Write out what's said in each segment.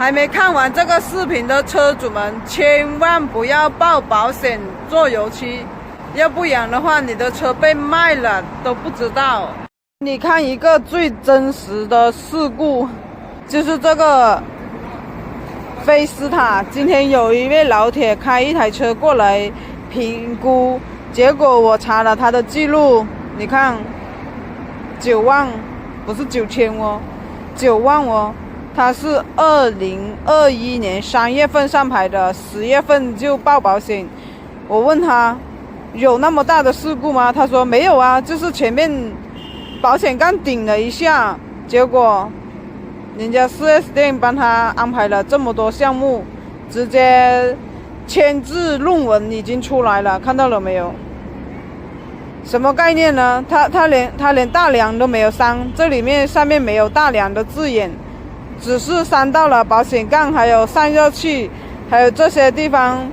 还没看完这个视频的车主们，千万不要报保险做油漆，要不然的话，你的车被卖了都不知道。你看一个最真实的事故，就是这个菲斯塔。今天有一位老铁开一台车过来评估，结果我查了他的记录，你看9万，不是9000哦，9万哦。他是2021年3月份上牌的，10月份就报保险。我问他有那么大的事故吗？他说没有啊，就是前面保险杠顶了一下，结果人家 4S 店帮他安排了这么多项目，直接签字论文已经出来了，看到了没有？什么概念呢？他连大梁都没有删，这里面上面没有大梁的字眼，只是删到了保险杠，还有散热器，还有这些地方，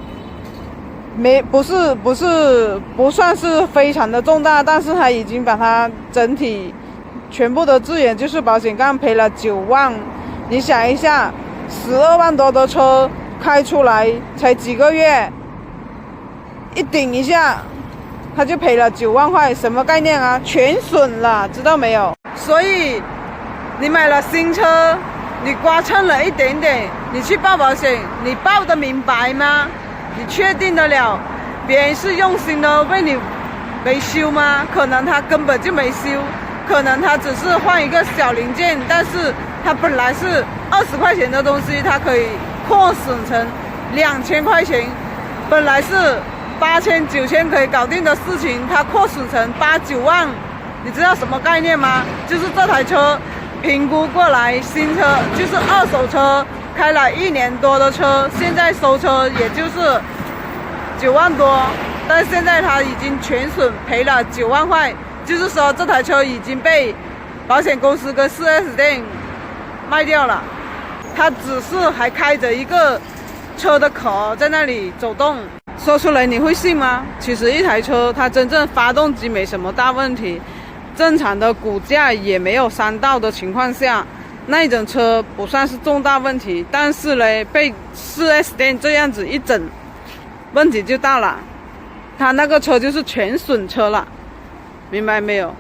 不算是非常的重大，但是他已经把它整体全部的字眼就是保险杠赔了9万。你想一下，12万多的车开出来才几个月，一顶一下他就赔了9万块，什么概念啊？全损了，知道没有？所以你买了新车，你刮蹭了一点点，你去报保险，你报得明白吗？你确定得了别人是用心的为你维修吗？可能他根本就没修，可能他只是换一个小零件，但是他本来是20块钱的东西，他可以扩损成2000块钱，本来是8000、9000可以搞定的事情，他扩损成8、9万，你知道什么概念吗？就是这台车评估过来，新车就是二手车，开了1年多的车，现在收车也就是9万多，但是现在他已经全损赔了9万块，就是说这台车已经被保险公司跟 4S 店卖掉了，他只是还开着一个车的壳在那里走动。说出来你会信吗？其实一台车它真正发动机没什么大问题，正常的骨架也没有伤到的情况下，那一整车不算是重大问题。但是呢，被 4S 店这样子一整，问题就大了，他那个车就是全损车了，明白没有？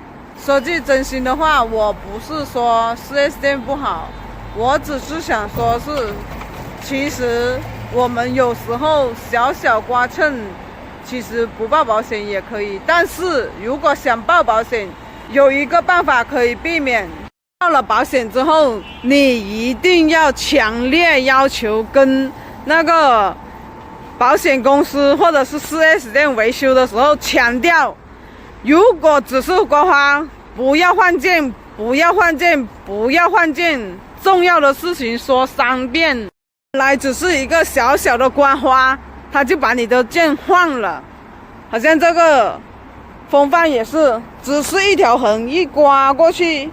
说句真心的话，我不是说 4S 店不好，我只是想说是，其实我们有时候小小刮蹭，其实不报保险也可以，但是如果想报保险，有一个办法可以避免。报了保险之后，你一定要强烈要求跟那个保险公司或者是 4S 店维修的时候强调，如果只是刮花，不要换件，不要换件，不要换件，重要的事情说3遍。来只是一个小小的刮花，他就把你的件换了。好像这个风范也是，只是一条痕一刮过去，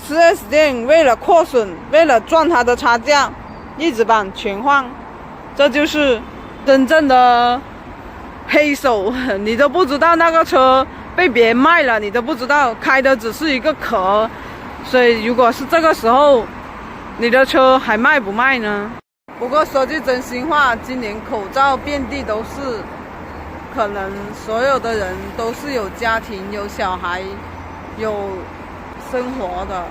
4S 店为了扩损，为了赚他的差价，一直把全换。这就是真正的黑手，你都不知道那个车被别人卖了，你都不知道，开的只是一个壳。所以如果是这个时候，你的车还卖不卖呢？不过说句真心话，今年口罩遍地都是，可能所有的人都是有家庭、有小孩、有生活的，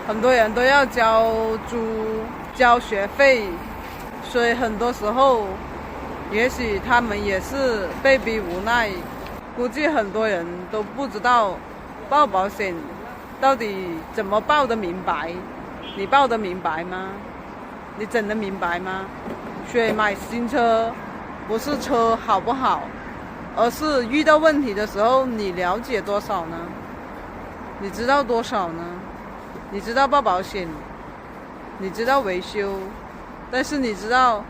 很多人都要交租、交学费，所以很多时候，也许他们也是被逼无奈。估计很多人都不知道报保险到底怎么报得明白。你报得明白吗？你整得明白吗？所以买新车不是车好不好，而是遇到问题的时候你了解多少呢？你知道多少呢？你知道报保险，你知道维修，但是你知道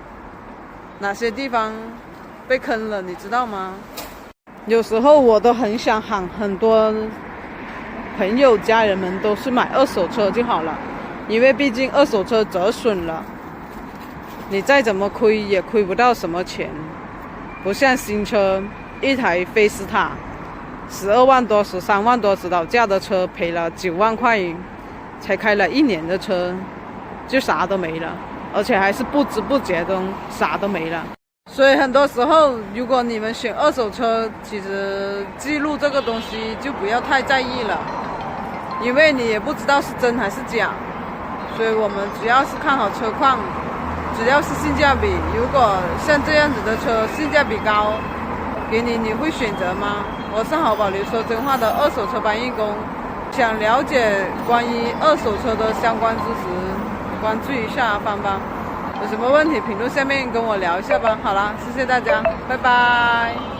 哪些地方被坑了，你知道吗？有时候我都很想喊很多朋友家人们都是买二手车就好了，因为毕竟二手车折损了，你再怎么亏也亏不到什么钱，不像新车，一台菲斯塔12万多、13万多指导价的车赔了9万块，才开了1年的车，就啥都没了，而且还是不知不觉中啥都没了。所以很多时候，如果你们选二手车，其实记录这个东西就不要太在意了，因为你也不知道是真还是假。所以我们主要是看好车况，只要是性价比。如果像这样子的车性价比高，给你，你会选择吗？我是好保留说真话的二手车搬运工，想了解关于二手车的相关知识，关注一下芳芳。有什么问题评论下面跟我聊一下吧。好啦，谢谢大家，拜拜。